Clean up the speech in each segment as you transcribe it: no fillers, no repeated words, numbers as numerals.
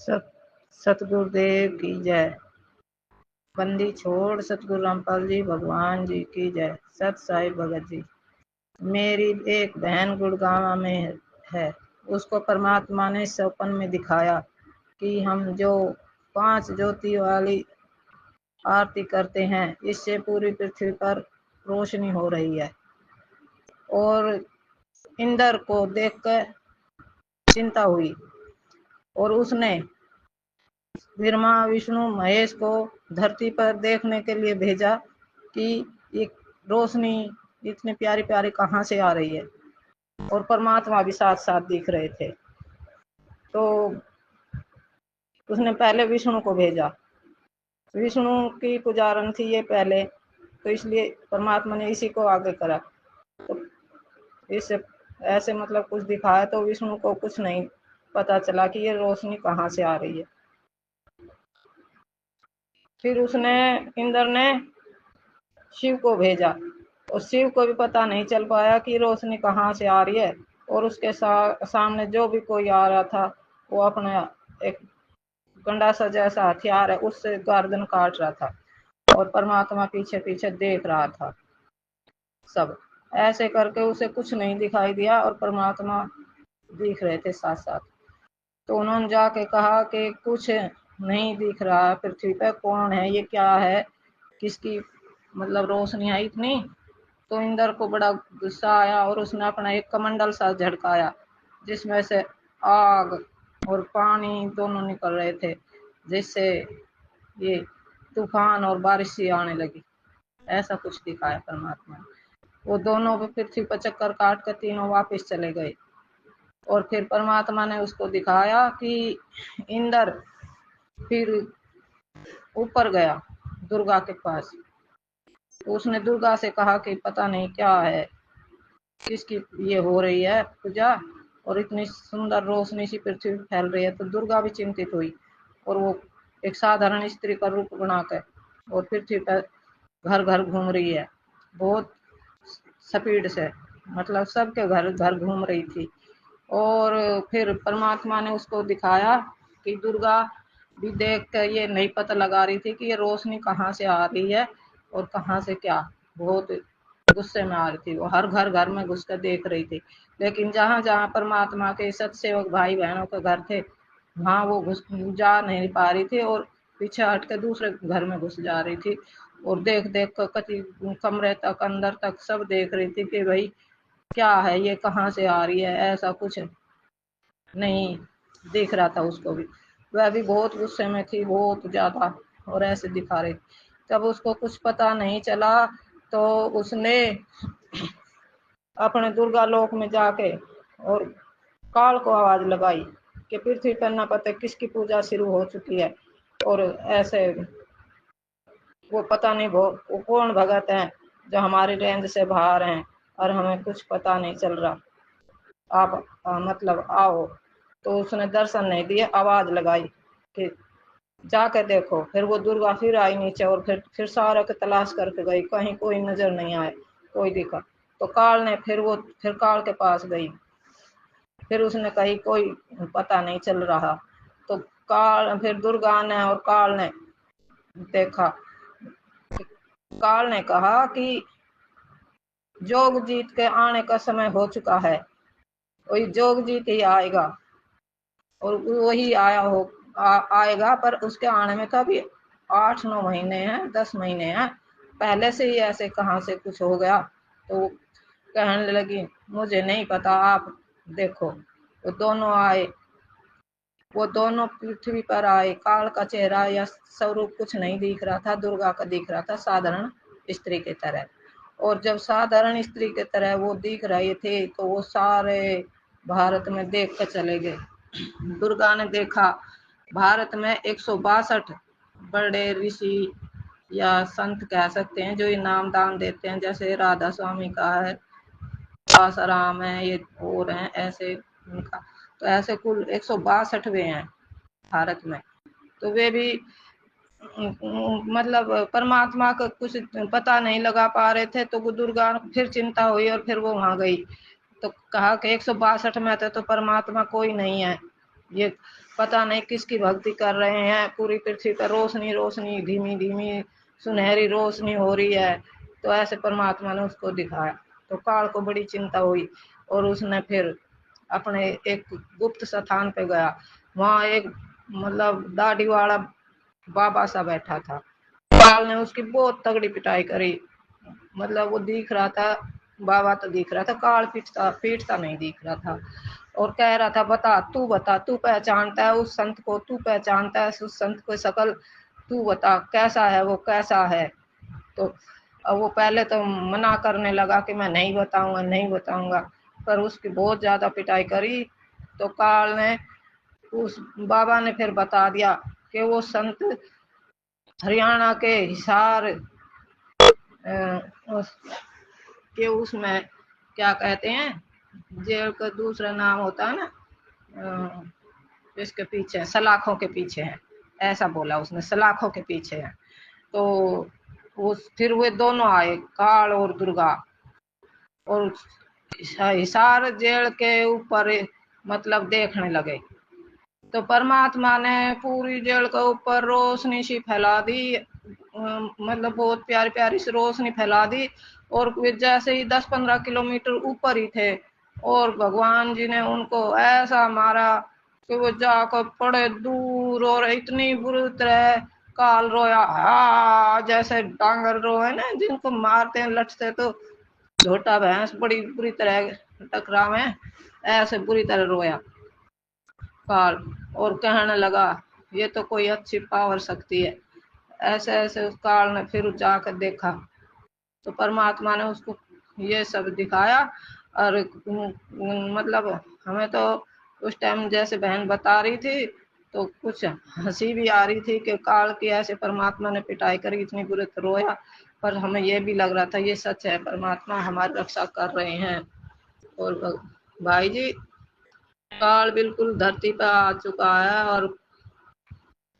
सत सतगुरुदेव की जय। बंदी छोड़ सतगुरु रामपाल जी भगवान जी की जय। सत साई भगत जी। मेरी एक बहन गुड़गांव में है। उसको परमात्मा ने सपन में दिखाया कि हम जो 5 ज्योति वाली आरती करते हैं इससे पूरी पृथ्वी पर रोशनी हो रही है। और इंद्र को देखकर चिंता हुई और उसने ब्रह्मा विष्णु महेश को धरती पर देखने के लिए भेजा कि ये रोशनी इतनी प्यारी प्यारी कहाँ से आ रही है। और परमात्मा भी साथ साथ दिख रहे थे। तो उसने पहले विष्णु को भेजा। विष्णु की पुजारन थी ये पहले, तो इसलिए परमात्मा ने इसी को आगे करा। तो इससे ऐसे मतलब कुछ दिखाया तो विष्णु को कुछ नहीं पता चला कि ये रोशनी कहाँ से आ रही है। फिर उसने इंद्र ने शिव को भेजा और शिव को भी पता नहीं चल पाया कि रोशनी कहाँ से आ रही है। और उसके सामने जो भी कोई आ रहा था वो अपना एक गंडासा जैसा हथियार है उससे गर्दन काट रहा था और परमात्मा पीछे पीछे देख रहा था। सब ऐसे करके उसे कुछ नहीं दिखाई दिया और परमात्मा दिख रहे थे साथ साथ। तो उन्होंने जाके कहा कि कुछ नहीं दिख रहा पृथ्वी पे, कौन है ये, क्या है, किसकी मतलब रोशनी है इतनी। तो इंद्र को बड़ा गुस्सा आया और उसने अपना एक कमंडल सा झटकाया जिसमें से आग और पानी दोनों निकल रहे थे, जिससे ये तूफान और बारिश सी आने लगी। ऐसा कुछ दिखाया परमात्मा ने। वो दोनों पृथ्वी पर चक्कर काट कर तीनों वापस चले गए। और फिर परमात्मा ने उसको दिखाया कि इंद्र फिर ऊपर गया दुर्गा के पास। तो उसने दुर्गा से कहा कि पता नहीं क्या है, किसकी ये हो रही है पूजा और इतनी सुंदर रोशनी सी पृथ्वी फैल रही है। तो दुर्गा भी चिंतित हुई और वो एक साधारण स्त्री का रूप बनाकर और पृथ्वी पर घर घर घूम रही है बहुत स्पीड से, मतलब सबके घर घर घूम रही थी। और फिर परमात्मा ने उसको दिखाया कि दुर्गा भी देख कर ये नहीं पता लगा रही थी कि ये रोशनी कहाँ से आ रही है और कहाँ से क्या। बहुत गुस्से में आ रही थी, वो हर घर घर में घुस कर देख रही थी। लेकिन जहाँ जहाँ परमात्मा के सत्सेवक भाई बहनों के घर थे वहाँ वो घुस जा नहीं पा रही थी और पीछे हट के दूसरे घर में घुस जा रही थी। और देख देख कर कति कमरे तक अंदर तक सब देख रही थी कि भाई क्या है ये, कहाँ से आ रही है। ऐसा कुछ नहीं दिख रहा था उसको भी। वह भी बहुत गुस्से में थी, बहुत ज्यादा, और ऐसे दिखा रही। तब उसको कुछ पता नहीं चला तो उसने अपने दुर्गा लोक में जाके और काल को आवाज लगाई कि पृथ्वी पर न पता किसकी पूजा शुरू हो चुकी है। और ऐसे वो पता नहीं वो कौन भगत है जो हमारी रेंज से बाहर हैं और हमें कुछ पता नहीं चल रहा। आप मतलब आओ। तो उसने दर्शन नहीं दिए, आवाज लगाई कि जाकर देखो। फिर वो दुर्गा फिर आई नीचे और फिर सारा के तलाश करके गई, कहीं कोई नजर नहीं आए, कोई दिखा। तो काल ने फिर काल के पास गई। फिर उसने कही कोई पता नहीं चल रहा। तो काल फिर दुर्गा ने और काल ने देखा। काल ने कहा कि जोग जीत के आने का समय हो चुका है, वही जोग जीत ही आएगा और वही आएगा। पर उसके आने में तो अभी 8-9 महीने हैं, 10 महीने हैं, पहले से ही ऐसे कहाँ से कुछ हो गया। तो कहने लगी मुझे नहीं पता, आप देखो। वो दोनों आए, वो दोनों पृथ्वी पर आए। काल का चेहरा या स्वरूप कुछ नहीं दिख रहा था, दुर्गा का दिख रहा था साधारण स्त्री की तरह। और जब साधारण स्त्री की तरह वो दिख रहे थे तो वो सारे भारत में देख कर चले गए। दुर्गा ने देखा भारत में 162 बड़े ऋषि या संत कह सकते हैं जो इनाम दान देते हैं, जैसे राधा स्वामी का है, आसाराम है, ये और हैं ऐसे उनका। तो ऐसे कुल 162 हैं भारत में। तो वे भी मतलब परमात्मा का कुछ पता नहीं लगा पा रहे थे। तो वो दुर्गा फिर चिंता हुई और फिर वो वहां गई। तो कहा कि 162 में तो परमात्मा कोई नहीं है, ये पता नहीं किसकी भक्ति कर रहे हैं, पूरी पृथ्वी पर रोशनी रोशनी, धीमी धीमी सुनहरी रोशनी हो रही है। तो ऐसे परमात्मा ने उसको दिखाया। तो काल को बड़ी चिंता हुई और उसने फिर अपने एक गुप्त स्थान पे गया। वहां एक मतलब दाढ़ी वाला बाबा सा बैठा था। काल ने उसकी बहुत तगड़ी पिटाई करी। मतलब वो दिख रहा था, बाबा तो दिख रहा था, काल पीटता पीटता नहीं दिख रहा था। और कह रहा था, बता, तू पहचानता है उस संत को, तू पहचानता है उस संत को शकल, तू बता कैसा है वो, कैसा है। तो अब वो पहले तो मना करने लगा कि मैं नहीं बताऊंगा, नहीं बताऊंगा, पर उसकी बहुत ज्यादा पिटाई करी। तो काल ने उस बाबा ने फिर बता दिया कि वो संत हरियाणा के हिसार के उसमें क्या कहते हैं, जेल का दूसरा नाम होता है ना, इसके पीछे सलाखों के पीछे है, ऐसा बोला उसने, सलाखों के पीछे है। तो उस फिर वे दोनों आए, काल और दुर्गा, और हिसार जेल के ऊपर मतलब देखने लगे। तो परमात्मा ने पूरी जेल के ऊपर रोशनी सी फैला दी, मतलब बहुत प्यारी प्यारी सी रोशनी फैला दी। और वे जैसे ही 10-15 किलोमीटर ऊपर ही थे, और भगवान जी ने उनको ऐसा मारा कि वो जाकर पड़े दूर, और इतनी बुरी तरह काल रोया, हा जैसे डांगर रोए ना जिनको मारते हैं लटते, तो झोटा भैंस बड़ी बुरी तरह टकरावे, ऐसे बुरी तरह रोया काल। और कहने लगा, ये तो कोई अच्छी पावर शक्ति है। ऐसे ऐसे उस काल ने फिर जाकर देखा, तो परमात्मा ने उसको ये सब दिखाया। और मतलब हमें तो उस टाइम जैसे बहन बता रही थी तो कुछ हंसी भी आ रही थी कि काल की ऐसे परमात्मा ने पिटाई करी, इतनी बुरी रोया। पर हमें ये भी लग रहा था ये सच है, परमात्मा हमारी रक्षा कर रहे हैं। और भाई जी, काल बिल्कुल धरती पर आ चुका है, और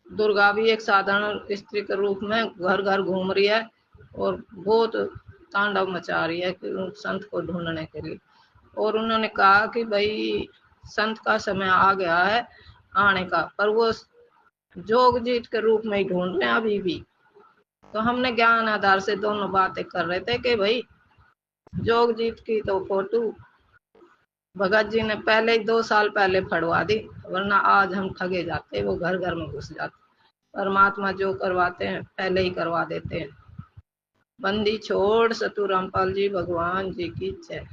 दुर्गा भी एक साधारण स्त्री के रूप में घर घर घूम रही है और बहुत तांडव मचा रही है संत को ढूंढने के लिए। और उन्होंने कहा कि भाई संत का समय आ गया है आने का, पर वो जोग जीत के रूप में ही ढूंढ रहे हैं अभी भी। तो हमने ज्ञान आधार से दोनों बातें कर रहे थे कि भाई जोग जीत की तो फोटो भगत जी ने पहले ही 2 साल पहले फड़वा दी, वरना आज हम ठगे जाते, वो घर घर में घुस जाते। परमात्मा जो करवाते हैं पहले ही करवा देते हैं। बंदी छोड़ सतु रामपाल जी भगवान जी की जय।